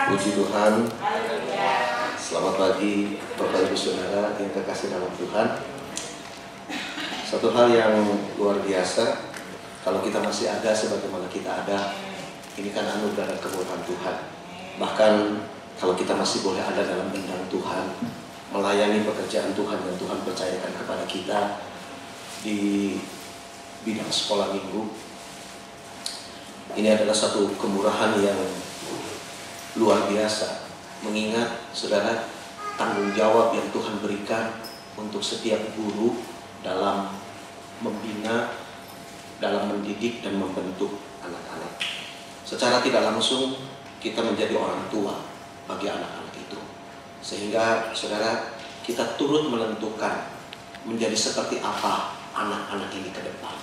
Puji Tuhan. Selamat pagi Bapak Ibu Saudara yang terkasih dalam Tuhan. Satu hal yang luar biasa, kalau kita masih ada sebagaimana kita ada, ini kan anugerah dan kemurahan Tuhan. Bahkan kalau kita masih boleh ada dalam bidang Tuhan, melayani pekerjaan Tuhan yang Tuhan percayakan kepada kita di bidang sekolah minggu, ini adalah satu kemurahan yang luar biasa, mengingat saudara tanggung jawab yang Tuhan berikan untuk setiap guru dalam membina, dalam mendidik dan membentuk anak-anak. Secara tidak langsung kita menjadi orang tua bagi anak-anak itu, sehingga saudara kita turut menentukan menjadi seperti apa anak-anak ini ke depan.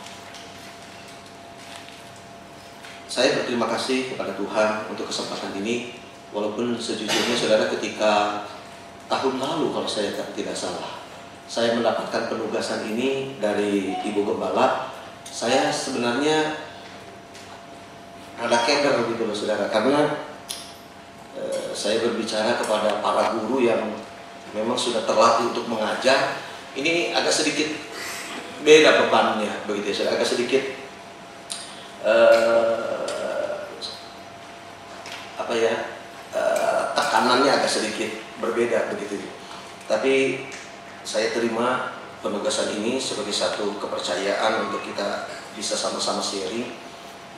Saya berterima kasih kepada Tuhan untuk kesempatan ini, walaupun sejujurnya saudara ketika tahun lalu kalau saya tidak salah, saya mendapatkan penugasan ini dari Ibu Gembala. Saya sebenarnya ada keder gitu loh saudara, karena saya berbicara kepada para guru yang memang sudah terlatih untuk mengajar. Ini agak sedikit beda bebannya begitu ya saudara, agak sedikit tekanannya agak sedikit berbeda begitu. Tapi saya terima penugasan ini sebagai satu kepercayaan untuk kita bisa sama-sama sharing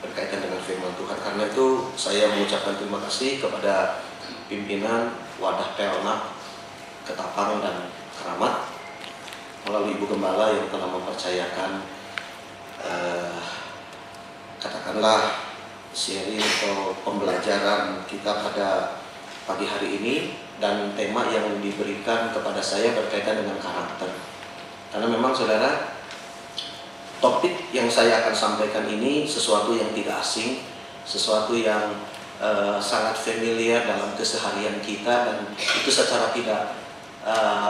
berkaitan dengan firman Tuhan. Karena itu saya mengucapkan terima kasih kepada pimpinan Wadah Pelna, Ketapang dan Keramat melalui Ibu Gembala yang telah mempercayakan katakanlah sharing atau pembelajaran kita pada pagi hari ini, dan tema yang diberikan kepada saya berkaitan dengan karakter. Karena memang saudara, topik yang saya akan sampaikan ini sesuatu yang tidak asing, sesuatu yang sangat familiar dalam keseharian kita, dan itu secara tidak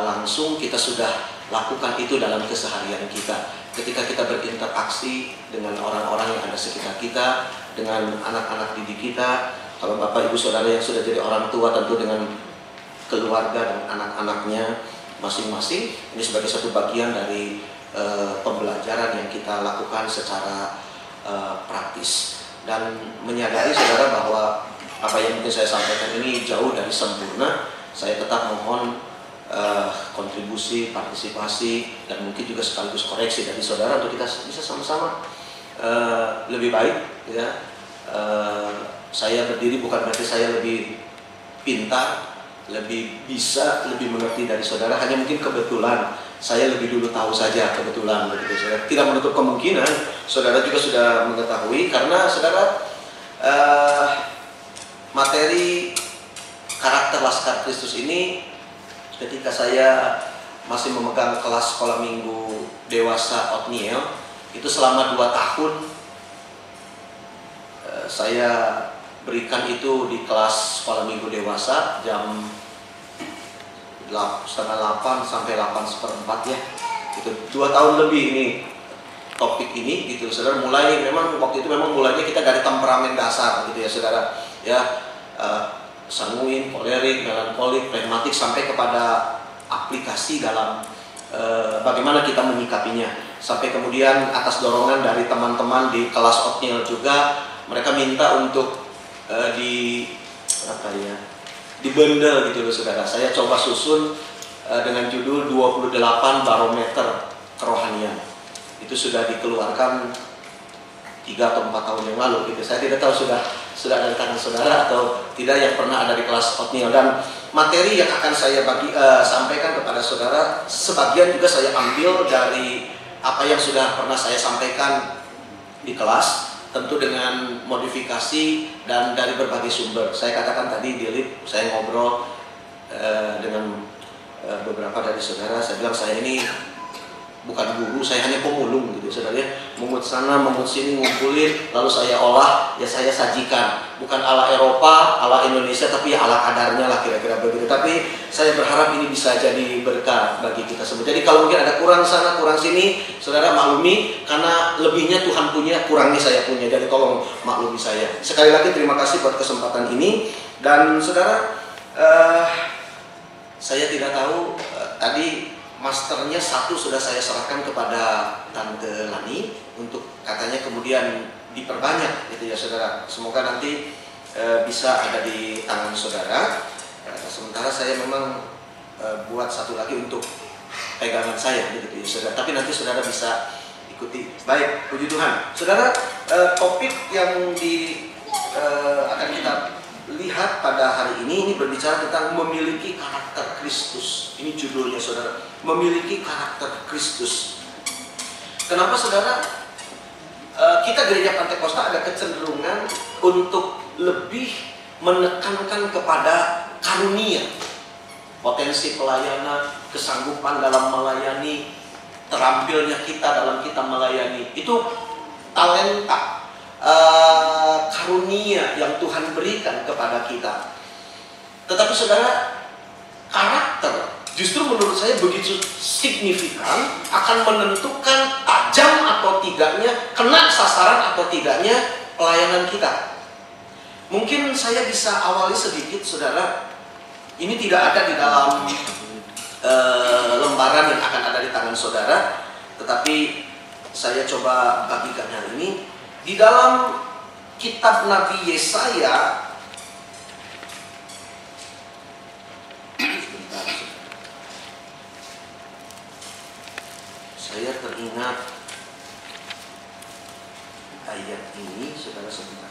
langsung kita sudah lakukan itu dalam keseharian kita. Ketika kita berinteraksi dengan orang-orang yang ada sekitar kita, dengan anak-anak didik kita, kalau Bapak Ibu Saudara yang sudah jadi orang tua tentu dengan keluarga dan anak-anaknya masing-masing, ini sebagai satu bagian dari pembelajaran yang kita lakukan secara praktis. Dan menyadari saudara bahwa apa yang mungkin saya sampaikan ini jauh dari sempurna, saya tetap mohon kontribusi, partisipasi, dan mungkin juga sekaligus koreksi dari saudara untuk kita bisa sama-sama lebih baik ya. Saya berdiri bukan berarti saya lebih pintar, lebih bisa, lebih mengerti dari saudara. Hanya mungkin kebetulan saya lebih dulu tahu saja, kebetulan begitu saudara. Tidak menutup kemungkinan saudara juga sudah mengetahui, karena saudara materi karakter Laskar Kristus ini ketika saya masih memegang kelas sekolah minggu dewasa Otniel, itu selama 2 tahun saya berikan itu di kelas sekolah minggu dewasa jam 7:30 sampai 8:15 ya. Itu 2 tahun lebih ini topik ini gitu saudara. Mulai memang waktu itu memang mulainya kita dari temperamen dasar gitu ya saudara ya, sanguin, kolerik, melankolik, pragmatik, sampai kepada aplikasi dalam bagaimana kita menyikapinya. Sampai kemudian atas dorongan dari teman-teman di kelas Otniel juga, mereka minta untuk dibundel gitu loh saudara. Saya coba susun dengan judul 28 barometer kerohanian. Itu sudah dikeluarkan 3 atau 4 tahun yang lalu gitu. Saya tidak tahu sudah ada di tangan saudara atau tidak yang pernah ada di kelas Otniel. Dan materi yang akan saya sampaikan kepada saudara, sebagian juga saya ambil dari apa yang sudah pernah saya sampaikan di kelas, tentu dengan modifikasi dan dari berbagai sumber. Saya katakan tadi di lift, saya ngobrol dengan beberapa dari saudara. Saya bilang saya ini bukan guru, saya hanya pemulung gitu saudara ya. Mungut sana, mungut sini, ngumpulin, lalu saya olah, ya saya sajikan. Bukan ala Eropa, ala Indonesia, tapi ya ala kadarnya lah kira-kira begitu. Tapi saya berharap ini bisa jadi berkah bagi kita semua. Jadi kalau mungkin ada kurang sana, kurang sini, saudara maklumi, karena lebihnya Tuhan punya, kurangnya saya punya. Jadi tolong maklumi saya. Sekali lagi terima kasih buat kesempatan ini. Dan saudara, saya tidak tahu tadi masternya satu sudah saya serahkan kepada Tante Lani untuk katanya kemudian diperbanyak gitu ya saudara. Semoga nanti bisa ada di tangan saudara. Sementara saya memang buat satu lagi untuk pegangan saya gitu ya saudara. Tapi nanti saudara bisa ikuti. Baik, puji Tuhan. Saudara, topik yang akan kita lihat pada hari ini berbicara tentang memiliki karakter Kristus. Ini judulnya saudara, memiliki karakter Kristus. Kenapa saudara? Kita gereja Pantekosta ada kecenderungan untuk lebih menekankan kepada karunia, potensi pelayanan, kesanggupan dalam melayani, terampilnya kita dalam kita melayani. Itu talenta, karunia yang Tuhan berikan kepada kita. Tetapi saudara, karakter justru menurut saya begitu signifikan, akan menentukan tajam atau tidaknya, kena sasaran atau tidaknya pelayanan kita. Mungkin saya bisa awali sedikit saudara. Ini tidak ada di dalam lembaran yang akan ada di tangan saudara, tetapi saya coba bagikan hal ini. Di dalam kitab Nabi Yesaya, saya teringat ayat ini, saudara sebentar.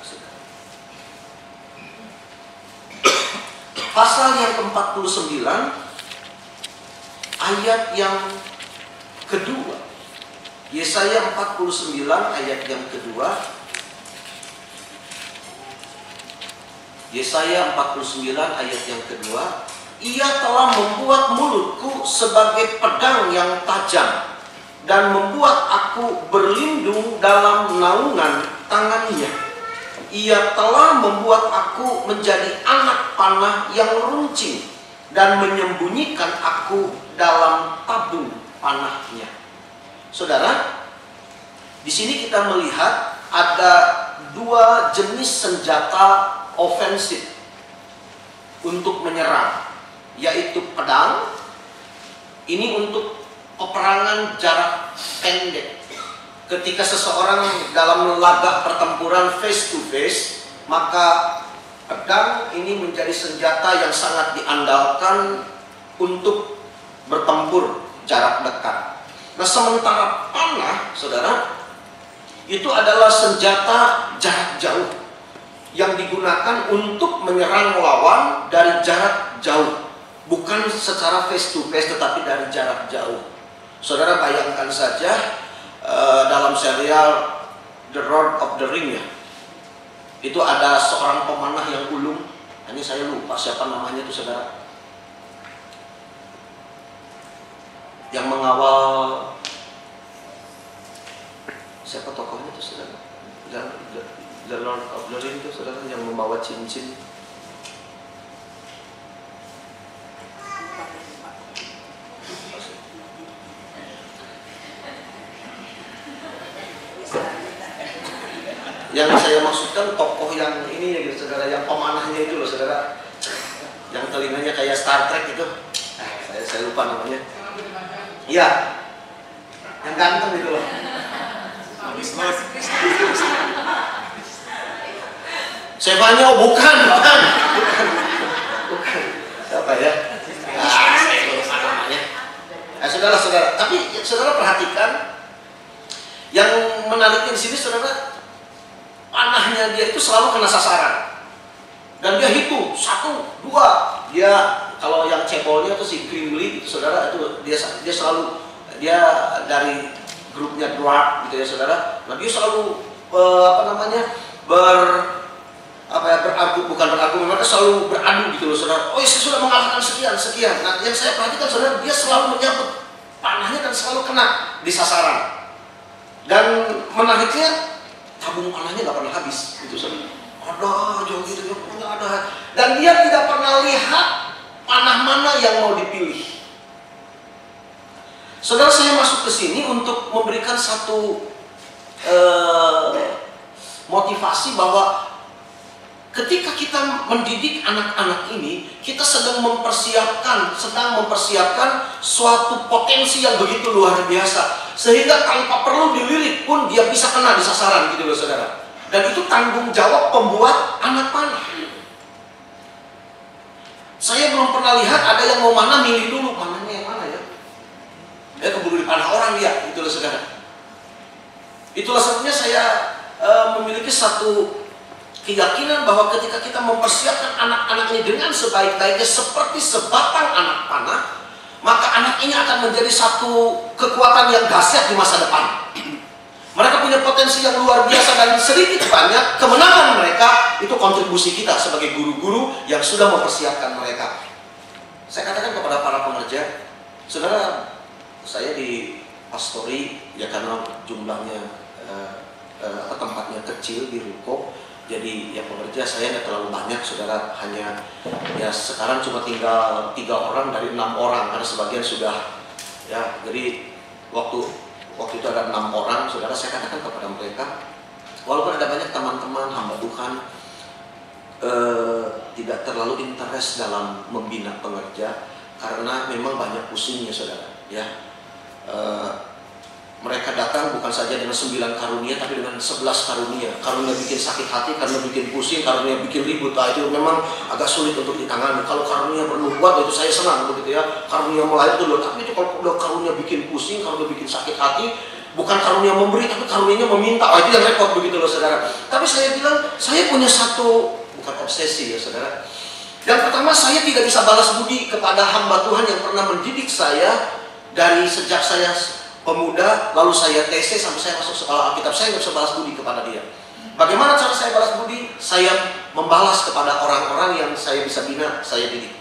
Pasal yang ke-49, ayat yang kedua. Yesaya 49 ayat yang kedua. Yesaya 49 ayat yang kedua. Ia telah membuat mulutku sebagai pedang yang tajam dan membuat aku berlindung dalam naungan tangannya. Ia telah membuat aku menjadi anak panah yang runcing dan menyembunyikan aku dalam tabung panahnya. Saudara, di sini kita melihat ada dua jenis senjata ofensif untuk menyerang, yaitu pedang. Ini untuk peperangan jarak pendek. Ketika seseorang dalam laga pertempuran face to face, maka pedang ini menjadi senjata yang sangat diandalkan untuk bertempur jarak dekat. Nah, sementara panah, saudara, itu adalah senjata jarak jauh yang digunakan untuk menyerang lawan dari jarak jauh, bukan secara face to face, tetapi dari jarak jauh. Saudara bayangkan saja dalam serial The Lord of the Ring ya, itu ada seorang pemanah yang ulung. Ini saya lupa siapa namanya itu saudara, yang mengawal, siapa tokohnya itu saudara? The Lord of the Ring itu saudara, yang membawa cincin. Yang saya maksudkan tokoh yang ini ya gitu saudara, yang pemanahnya itu loh saudara, yang telinganya kayak Star Trek itu. Saya lupa namanya. Iya, yang ganteng itu loh. Sevanya, oh bukan. Siapa ya? Saya lupa namanya. Saudara-saudara, tapi saudara perhatikan, yang menarik di sini saudara, panahnya dia itu selalu kena sasaran. Dan dia hitung 1, 2. Dia kalau yang cebolnya itu si Grimly itu saudara, itu dia selalu, dia dari grupnya Dwarf gitu ya saudara. Nah, dia selalu mereka selalu beradu gitu loh saudara. Oh, saya sudah mengalahkan sekian. Nah, yang saya perhatikan saudara, dia selalu menyambut panahnya dan selalu kena. di sasaran. Dan menariknya, tabung panahnya nggak pernah habis. Itu saudara. Ada aja gitu, pokoknya ada. Dan dia tidak pernah lihat panah mana yang mau dipilih. Saudara, saya masuk ke sini untuk memberikan satu motivasi bahwa ketika kita mendidik anak-anak ini, kita sedang mempersiapkan suatu potensi yang begitu luar biasa, sehingga tanpa perlu dilirik pun dia bisa kena di sasaran gitu loh saudara. Dan itu tanggung jawab pembuat anak panah. Saya belum pernah lihat ada yang mau mana milih dulu mananya yang mana ya. Dia keburu dipanah orang dia, gitu loh saudara. Itulah sebabnya saya memiliki satu keyakinan bahwa ketika kita mempersiapkan anak-anak ini dengan sebaik-baiknya seperti sebatang anak panah, maka anak ini akan menjadi satu kekuatan yang dahsyat di masa depan. Mereka punya potensi yang luar biasa dan sedikit banyak kemenangan mereka itu kontribusi kita sebagai guru-guru yang sudah mempersiapkan mereka. Saya katakan kepada para pengerja, saudara, saya di pastori ya karena jumlahnya tempatnya kecil di ruko, jadi ya pengerja saya nggak terlalu banyak, saudara, hanya ya sekarang cuma tinggal 3 orang dari 6 orang karena sebagian sudah ya, jadi waktu itu ada 6 orang, saudara, saya katakan kepada mereka, walaupun ada banyak teman-teman hamba Tuhan tidak terlalu interest dalam membina pengerja karena memang banyak pusingnya, saudara, ya. Mereka datang bukan saja dengan 9 karunia tapi dengan 11 karunia. Karunia bikin sakit hati, karunia bikin pusing, karunia bikin ribut. Itu memang agak sulit untuk ditangani. Kalau karunia bernubuat itu saya senang begitu ya. Karunia melayani itu loh, tapi itu kalau udah karunia bikin pusing, karunia bikin sakit hati, bukan karunia memberi tapi karunianya meminta. Itu yang repot begitu loh saudara. Tapi saya bilang, saya punya satu, bukan obsesi ya saudara. Yang pertama, saya tidak bisa balas budi kepada hamba Tuhan yang pernah mendidik saya dari sejak saya pemuda, lalu saya TC sampai saya masuk sekolah Alkitab. Saya nggak bisa balas budi kepada dia. Bagaimana cara saya balas budi? Saya membalas kepada orang-orang yang saya bisa bina, saya didik.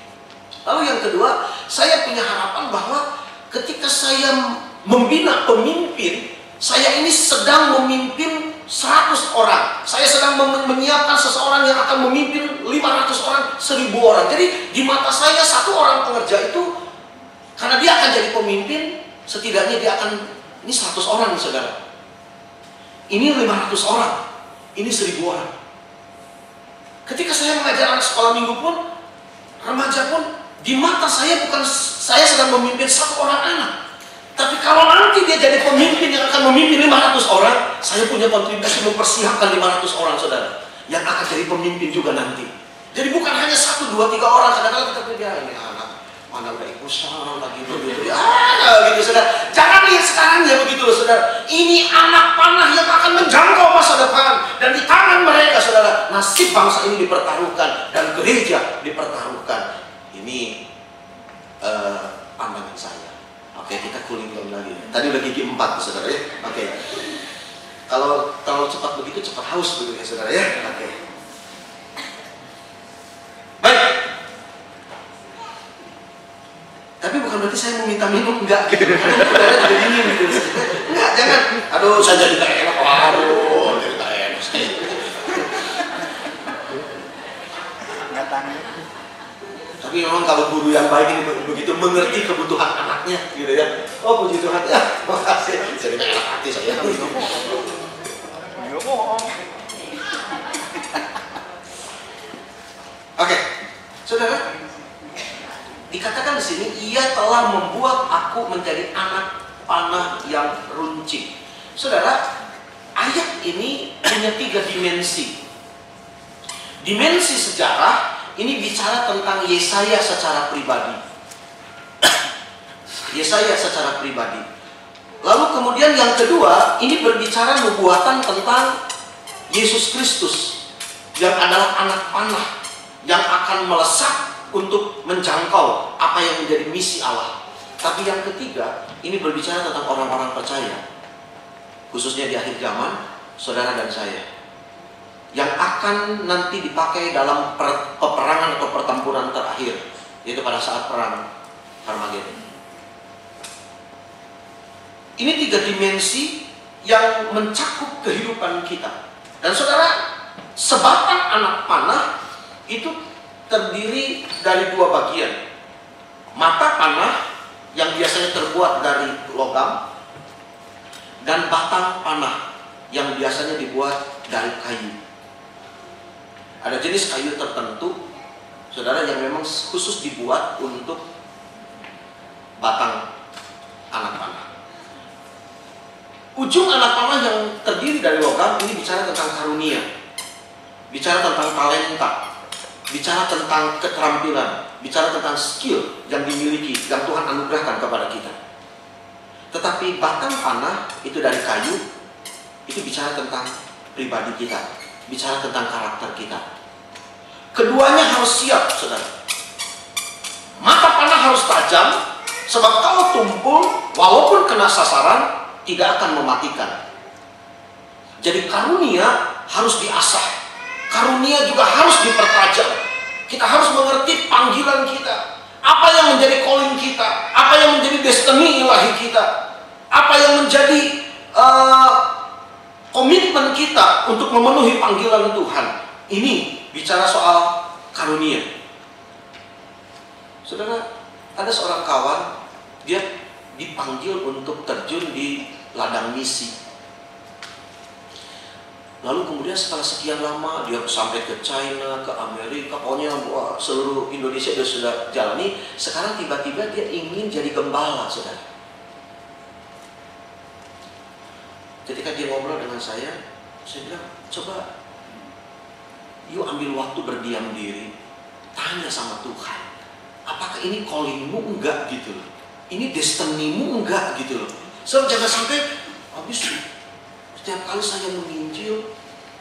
Lalu yang kedua, saya punya harapan bahwa ketika saya membina pemimpin, saya ini sedang memimpin 100 orang. Saya sedang menyiapkan seseorang yang akan memimpin 500 orang, 1000 orang. Jadi di mata saya satu orang pengerja itu, karena dia akan jadi pemimpin, setidaknya dia akan, ini 100 orang nih saudara, ini 500 orang, ini 1000 orang. Ketika saya mengajar anak sekolah minggu pun, remaja pun, di mata saya bukan saya sedang memimpin 1 orang anak, tapi kalau nanti dia jadi pemimpin yang akan memimpin 500 orang, saya punya kontribusi mempersiapkan 500 orang saudara yang akan jadi pemimpin juga nanti. Jadi bukan hanya 1, 2, 3 orang. Kadang-kadang kita pikir ini anak mana udah ikusan lagi begitu ya, gitu saudara. Jangan lihat sekarang ya begitu loh saudara. Ini anak panah yang akan menjangkau masa depan, dan di tangan mereka saudara nasib bangsa ini dipertaruhkan dan gereja dipertaruhkan. Ini pandangan saya. Oke, kita cooling down lagi. Tadi udah gigi 4 saudara ya. Oke. Kalau cepat begitu cepat haus begitu ya saudara ya. Oke. Baik. Tapi bukan berarti saya mau minta minum, enggak gitu. Saudara juga dingin gitu. Enggak, jangan. Aduh, saya jadi tak enak. Waduh, jadi tak enak. Tapi memang kalau guru yang baik ini begitu mengerti kebutuhan anaknya, gitu ya. Oh, puji Tuhan ya, makasih. Jadi enak hati saya. Oke, saudara. Dikatakan di sini, ia telah membuat aku menjadi anak panah yang runcing. Saudara, ayat ini punya 3 dimensi. Dimensi sejarah ini bicara tentang Yesaya secara pribadi. Yesaya secara pribadi. Lalu kemudian yang kedua, ini berbicara nubuatan tentang Yesus Kristus yang adalah anak panah yang akan melesat untuk menjangkau apa yang menjadi misi Allah. Tapi yang ketiga, ini berbicara tentang orang-orang percaya, khususnya di akhir zaman, saudara dan saya, yang akan nanti dipakai dalam peperangan atau pertempuran terakhir, yaitu pada saat perang Armageddon. Ini 3 dimensi yang mencakup kehidupan kita. Dan saudara, sebatang anak panah itu terdiri dari 2 bagian. Mata panah yang biasanya terbuat dari logam, dan batang panah yang biasanya dibuat dari kayu. Ada jenis kayu tertentu, saudara, yang memang khusus dibuat untuk batang anak panah. Ujung anak panah yang terdiri dari logam ini bicara tentang karunia, bicara tentang talenta, bicara tentang keterampilan, bicara tentang skill yang dimiliki, yang Tuhan anugerahkan kepada kita. Tetapi batang panah itu dari kayu, itu bicara tentang pribadi kita, bicara tentang karakter kita. Keduanya harus siap, saudara. Mata panah harus tajam, sebab kalau tumpul, walaupun kena sasaran, tidak akan mematikan. Jadi karunia harus diasah, karunia juga harus dipertajam. Kita harus mengerti panggilan kita, apa yang menjadi calling kita, apa yang menjadi destiny ilahi kita, apa yang menjadi komitmen kita untuk memenuhi panggilan Tuhan. Ini bicara soal karunia. Saudara, ada seorang kawan, dia dipanggil untuk terjun di ladang misi. Lalu kemudian setelah sekian lama dia sampai ke China, ke Amerika, pokoknya seluruh Indonesia dia sudah jalani. Sekarang tiba-tiba dia ingin jadi gembala, saudara. Ketika dia ngobrol dengan saya bilang, coba yuk ambil waktu berdiam diri, tanya sama Tuhan, apakah ini callingmu enggak gitu loh, ini destinimu enggak gitu loh. So, jangan sampai habis setiap kali saya menginjil,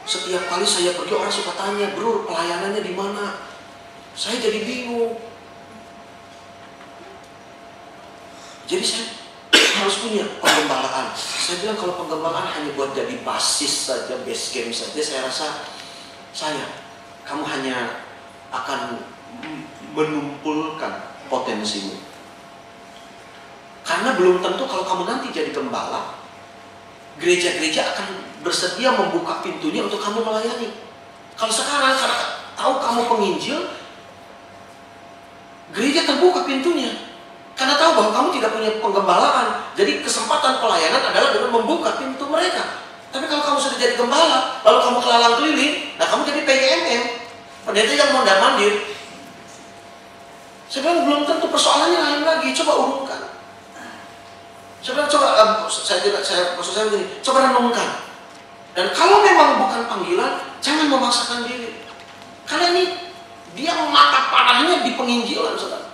setiap kali saya pergi orang suka tanya, bro pelayanannya di mana? Saya jadi bingung. Jadi saya harus punya penggembalaan. Saya bilang kalau penggembalaan hanya buat jadi basis saja, base camp saja, saya rasa kamu hanya akan menumpulkan potensimu. Karena belum tentu kalau kamu nanti jadi gembala, gereja-gereja akan bersedia membuka pintunya untuk kamu melayani. Kalau sekarang karena tahu kamu penginjil, gereja terbuka pintunya. Karena tahu bahwa kamu tidak punya penggembalaan, jadi kesempatan pelayanan adalah dengan membuka pintu mereka. Tapi kalau kamu sudah jadi gembala, lalu kamu kelalang keliling, nah kamu jadi PGMM, pendeta yang mondar-mandir. Saya bilang belum tentu, persoalannya lain lagi. Coba urungkan. Saya begini, coba renungkan. Dan kalau memang bukan panggilan, jangan memaksakan diri. Karena ini dia mata panahnya di penginjilan, saudara.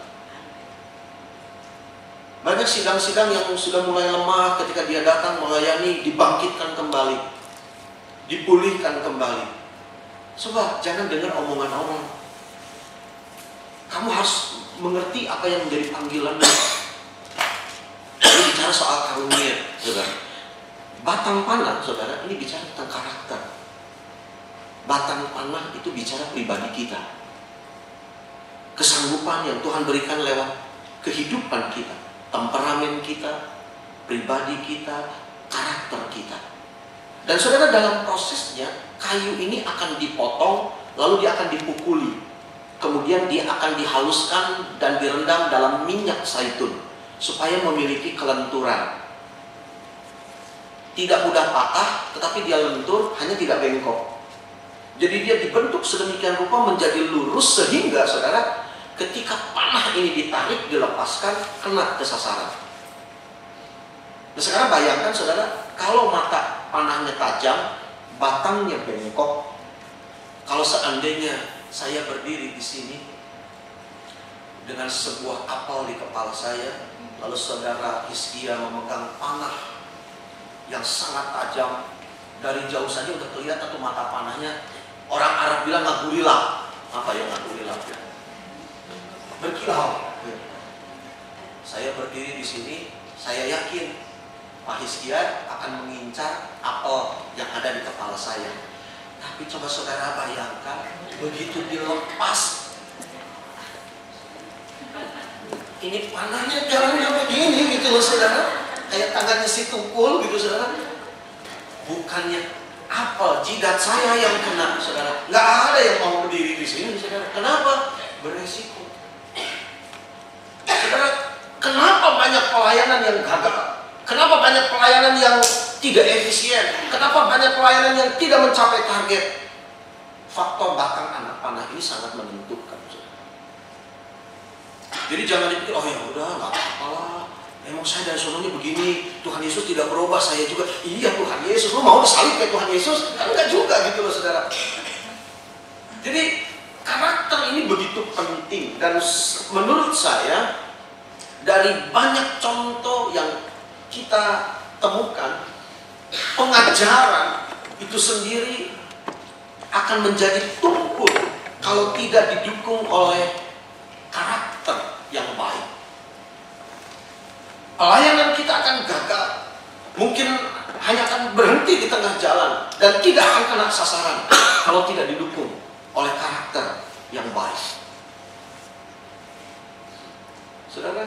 Banyak sidang-sidang yang sudah mulai lemah, ketika dia datang melayani, dibangkitkan kembali, dipulihkan kembali. Coba jangan dengar omongan orang. Kamu harus mengerti apa yang menjadi panggilan. Ini bicara soal karunia, saudara. Batang panah, saudara, ini bicara tentang karakter. Batang panah itu bicara pribadi kita, kesanggupan yang Tuhan berikan lewat kehidupan kita, temperamen kita, pribadi kita, karakter kita. Dan saudara, dalam prosesnya kayu ini akan dipotong, lalu dia akan dipukuli, kemudian dia akan dihaluskan dan direndam dalam minyak zaitun supaya memiliki kelenturan. Tidak mudah patah, tetapi dia lentur, hanya tidak bengkok. Jadi dia dibentuk sedemikian rupa menjadi lurus sehingga saudara, ketika panah ini ditarik, dilepaskan, kena ke sasaran. Nah, sekarang bayangkan saudara, kalau mata panahnya tajam, batangnya bengkok. Kalau seandainya saya berdiri di sini dengan sebuah apel di kepala saya, lalu saudara Hizkia memegang panah yang sangat tajam, dari jauh saja udah kelihatan tuh mata panahnya. Orang Arab bilang ngagulilap. Apa yang ngagulilap ya? Berkilau. Saya berdiri di sini, saya yakin Pak Hizkia akan mengincar apel yang ada di kepala saya. Tapi coba saudara bayangkan, begitu dilepas, ini panahnya jalannya begini gitu loh saudara. kayak tangannya si tukul gitu saudara. Bukannya apa jidat saya yang kena saudara, nggak ada yang mau berdiri di sini saudara. Kenapa? Beresiko. Saudara, kenapa banyak pelayanan yang gagal? Kenapa banyak pelayanan yang tidak efisien? Kenapa banyak pelayanan yang tidak mencapai target? Faktor batang anak panah ini sangat menentukan. Jadi jangan dipikir, oh ya udah nggak apa-apa lah. Emang saya dari sononya begini, Tuhan Yesus tidak berubah, saya juga. Iya Tuhan Yesus, lu mau disalib kayak Tuhan Yesus? Kan enggak juga gitu loh saudara. Jadi karakter ini begitu penting. Dan menurut saya dari banyak contoh yang kita temukan, pengajaran itu sendiri akan menjadi tumpul kalau tidak didukung oleh karakter yang baik. Pelayanan kita akan gagal, mungkin hanya akan berhenti di tengah jalan dan tidak akan kena sasaran kalau tidak didukung oleh karakter yang baik. Saudara,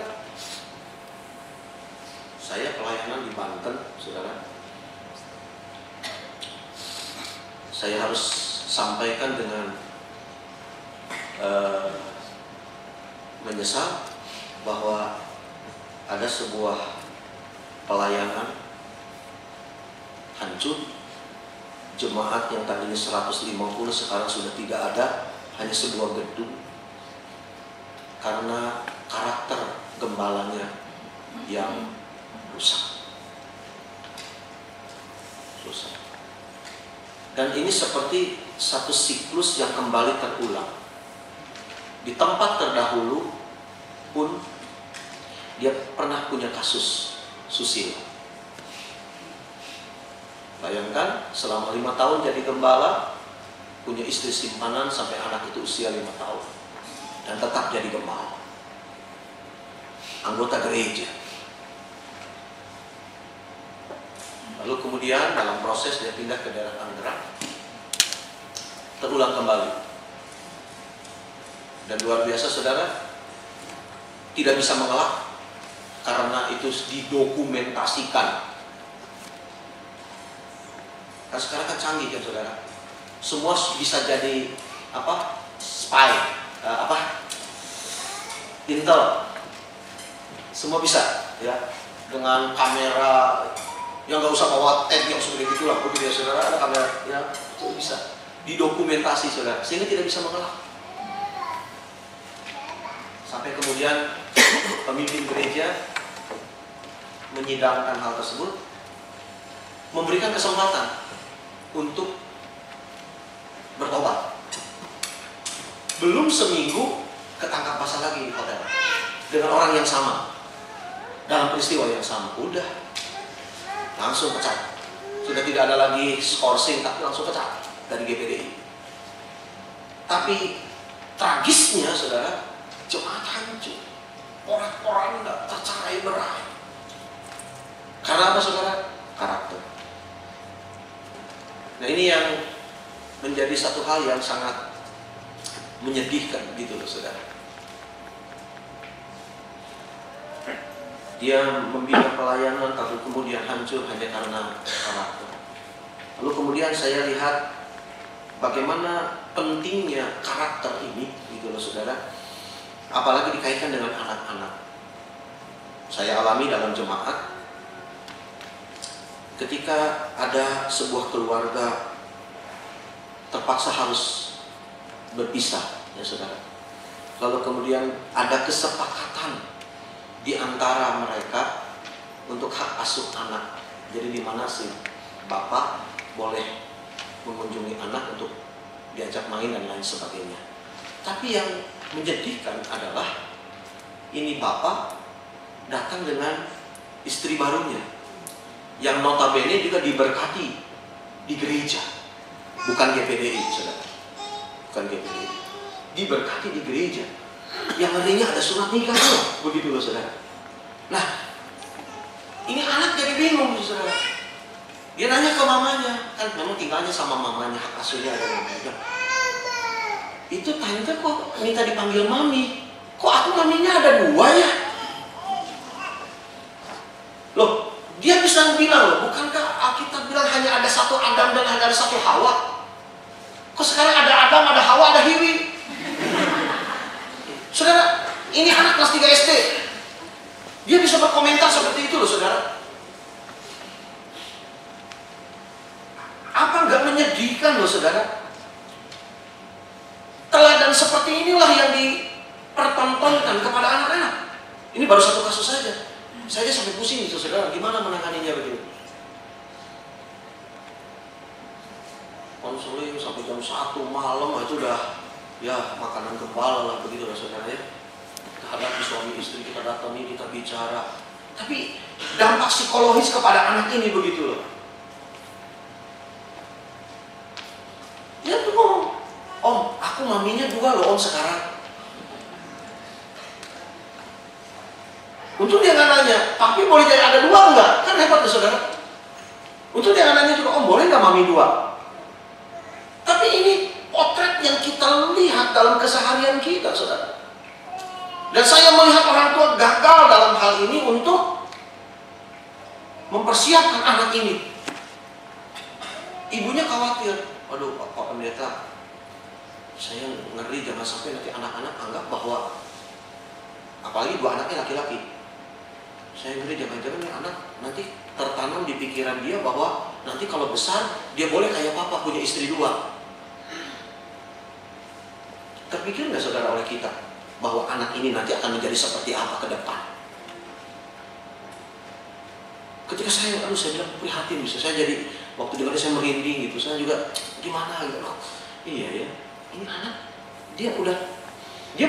saya pelayanan di Banten, saudara. Saya harus sampaikan dengan menyesal bahwa ada sebuah pelayanan hancur. Jemaat yang tadinya 150 sekarang sudah tidak ada, hanya sebuah gedung karena karakter gembalanya yang rusak. Dan ini seperti satu siklus yang kembali terulang. Di tempat terdahulu pun dia pernah punya kasus susila. Bayangkan selama 5 tahun jadi gembala, punya istri simpanan sampai anak itu usia 5 tahun, dan tetap jadi gembala, anggota gereja. Lalu kemudian dalam proses dia pindah ke daerah Tangerang, terulang kembali. Dan luar biasa saudara, tidak bisa mengelak karena itu didokumentasikan. Kan sekarang kan canggih kan saudara, semua bisa jadi apa? Spy, intel, semua bisa ya, dengan kamera yang nggak usah bawa tape yang seperti itu lah. Begitu ya saudara, ada kamera ya, itu bisa didokumentasi saudara, sehingga tidak bisa mengelak. Sampai kemudian pemimpin gereja menyidangkan hal tersebut, memberikan kesempatan untuk bertobat. Belum seminggu ketangkap basah lagi di hotel dengan orang yang sama, dalam peristiwa yang sama. Udah langsung pecat. Sudah tidak ada lagi skorsing, tapi langsung pecat dari GPDI. Tapi tragisnya saudara, jemaat hancur, orang-orang tidak tercerai berai. Karena apa saudara? Karakter. Nah ini yang menjadi satu hal yang sangat menyedihkan gitu loh saudara. Dia membina pelayanan tapi kemudian hancur hanya karena karakter. Lalu kemudian saya lihat bagaimana pentingnya karakter ini gitu loh saudara. Apalagi dikaitkan dengan anak-anak. Saya alami dalam jemaat, ketika ada sebuah keluarga terpaksa harus berpisah ya saudara. Lalu kemudian ada kesepakatan di antara mereka untuk hak asuh anak. Jadi di mana sih bapak boleh mengunjungi anak untuk diajak main dan lain sebagainya. Tapi yang menjadikan adalah ini bapak datang dengan istri barunya yang notabene juga diberkati di gereja, bukan GPDI saudara, bukan GPDI, diberkati di gereja. Yang artinya ada surat nikah loh, begitu loh saudara. Nah ini anak jadi bingung saudara. Dia nanya ke mamanya, kan memang tinggalnya sama mamanya, hak asuhnya ada mamanya. Itu tante kok minta dipanggil mami, kok aku maminya ada 2 ya? Loh, sering bilang loh, bukankah Alkitab bilang hanya ada satu Adam dan hanya ada satu Hawa? Kok sekarang ada Adam, ada Hawa, ada Hiwi? Saudara, ini anak kelas 3 SD. Dia bisa berkomentar seperti itu loh, saudara. Apa nggak menyedihkan loh, saudara? Teladan seperti inilah yang dipertontonkan kepada anak-anak. Ini baru satu kasus saja. Saya sampai pusing itu, saudara. Gimana menanganinya begitu? Konseling sampai jam 1 malam itu udah ya makanan kebal lah begitu lah, saudara ya. Hadapi suami istri, kita datangi, kita bicara. Tapi dampak psikologis kepada anak ini begitu loh. Ya tuh ngomong, Om, aku maminya 2 loh Om sekarang. Untung dia nggak nanya, tapi boleh jadi ada 2 enggak? Kan hebat ya saudara. Untung dia nggak nanya juga, Om boleh nggak mami 2? Tapi ini potret yang kita lihat dalam keseharian kita, saudara. Dan saya melihat orang tua gagal dalam hal ini untuk mempersiapkan anak ini. Ibunya khawatir, waduh Pak Pendeta, saya ngeri jangan sampai nanti anak-anak anggap bahwa, apalagi 2 anaknya laki-laki, saya ngeri jangan-jangan nih anak nanti tertanam di pikiran dia bahwa nanti kalau besar dia boleh kayak papa punya istri 2. Terpikir nggak saudara oleh kita bahwa anak ini nanti akan menjadi seperti apa ke depan? Ketika saya bilang prihatin, saya jadi waktu dengar saya merinding gitu, saya juga gimana gitu. Iya ya, ini anak dia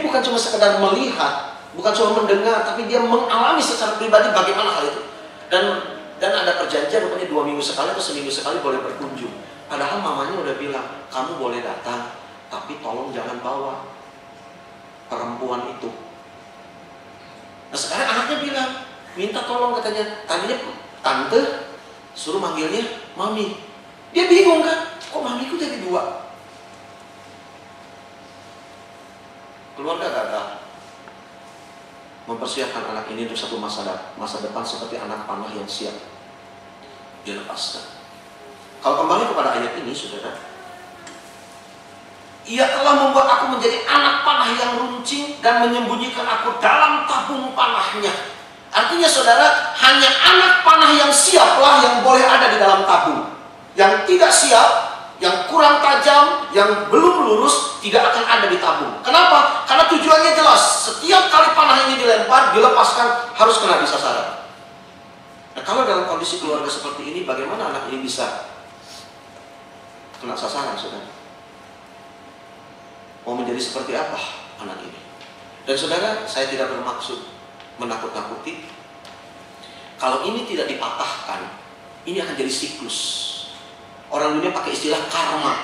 bukan cuma sekedar melihat, bukan cuma mendengar, tapi dia mengalami secara pribadi bagaimana hal itu. Dan ada perjanjian rupanya 2 minggu sekali atau seminggu sekali boleh berkunjung. Padahal mamanya udah bilang, kamu boleh datang, tapi tolong jangan bawa perempuan itu. Nah sekarang anaknya bilang, minta tolong katanya, tadinya tante suruh manggilnya mami. Dia bingung kan, kok mamiku jadi 2? Keluarga gagal mempersiapkan anak ini untuk satu masa depan seperti anak panah yang siap dilepaskan. Kalau kembali kepada ayat ini, saudara, Ia telah membuat aku menjadi anak panah yang runcing dan menyembunyikan aku dalam tabung panahnya. Artinya saudara, hanya anak panah yang siaplah yang boleh ada di dalam tabung. Yang tidak siap, yang kurang tajam, yang belum lurus, tidak akan ada di tabung. Kenapa? Karena tujuannya jelas. Setiap kali panah ini dilempar, dilepaskan, harus kena di sasaran. Nah, kalau dalam kondisi keluarga seperti ini, bagaimana anak ini bisa kena sasaran, saudara? Mau menjadi seperti apa anak ini? Dan saudara, saya tidak bermaksud menakut-nakuti. Kalau ini tidak dipatahkan, ini akan jadi siklus. Orang dunia pakai istilah karma,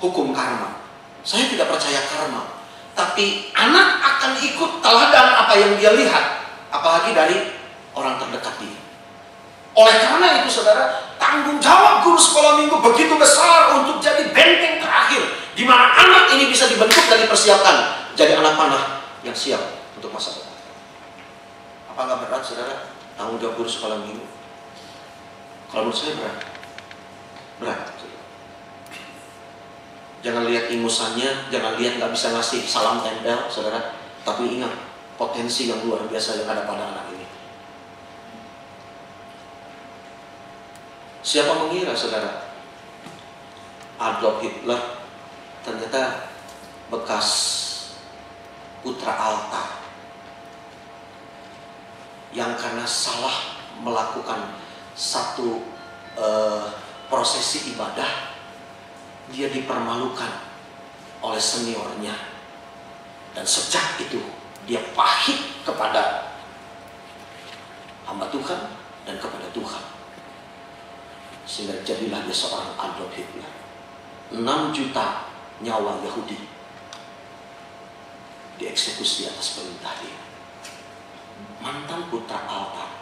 hukum karma. Saya tidak percaya karma, tapi anak akan ikut teladan apa yang dia lihat, apalagi dari orang terdekat dia. Oleh karena itu saudara, tanggung jawab guru sekolah minggu begitu besar untuk jadi benteng terakhir, di mana anak ini bisa dibentuk dan dipersiapkan jadi anak panah yang siap untuk masa depan. Apa nggak berat saudara tanggung jawab guru sekolah minggu? Kalau menurut saya berat. Berat. Jangan lihat ingusannya, jangan lihat nggak bisa ngasih salam tempel, saudara. Tapi ingat potensi yang luar biasa yang ada pada anak ini. Siapa mengira, saudara, Adolf Hitler ternyata bekas putra Alta yang karena salah melakukan satu prosesi ibadah, dia dipermalukan oleh seniornya, dan sejak itu dia pahit kepada hamba Tuhan dan kepada Tuhan, sehingga jadilah dia seorang Adolf Hitler. 6 juta nyawa Yahudi dieksekusi atas perintah dia. Mantan putra Alta.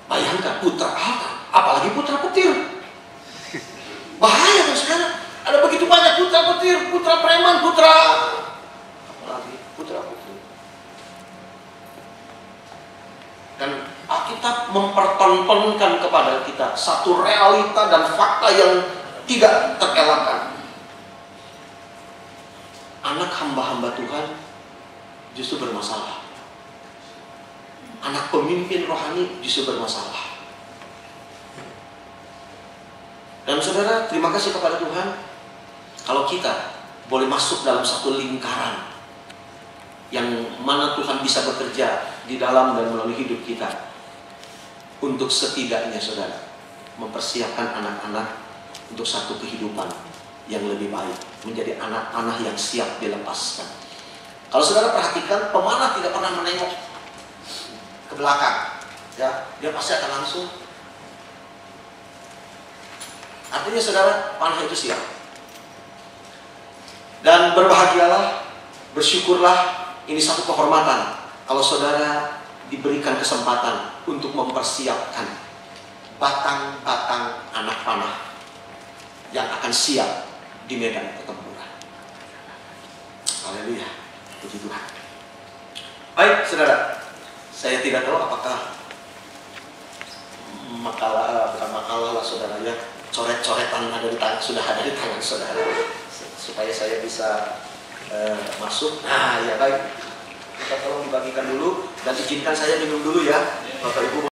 Bayangkan putra Alta, apalagi putra petir. Bahaya kan saudara. Ada begitu banyak putra petir, putra preman, apalagi putra putri. Dan Alkitab mempertontonkan kepada kita satu realita dan fakta yang tidak terelakkan. Anak hamba-hamba Tuhan justru bermasalah. Anak pemimpin rohani justru bermasalah. Dan saudara, terima kasih kepada Tuhan kalau kita boleh masuk dalam satu lingkaran yang mana Tuhan bisa bekerja di dalam dan melalui hidup kita untuk setidaknya saudara mempersiapkan anak-anak untuk satu kehidupan yang lebih baik, menjadi anak panah yang siap dilepaskan. Kalau saudara perhatikan, pemanah tidak pernah menengok ke belakang, ya, dia pasti akan langsung. Artinya saudara, panah itu siap. Dan berbahagialah, bersyukurlah, ini satu kehormatan kalau saudara diberikan kesempatan untuk mempersiapkan batang-batang anak panah yang akan siap di medan pertempuran. Haleluya, puji Tuhan. Baik saudara, saya tidak tahu apakah bukan makalah lah saudara, ya, coret-coretan sudah ada di tangan saudara, supaya saya bisa masuk. Nah ya baik, kita tolong dibagikan dulu dan izinkan saya minum dulu ya Bapak Ibu.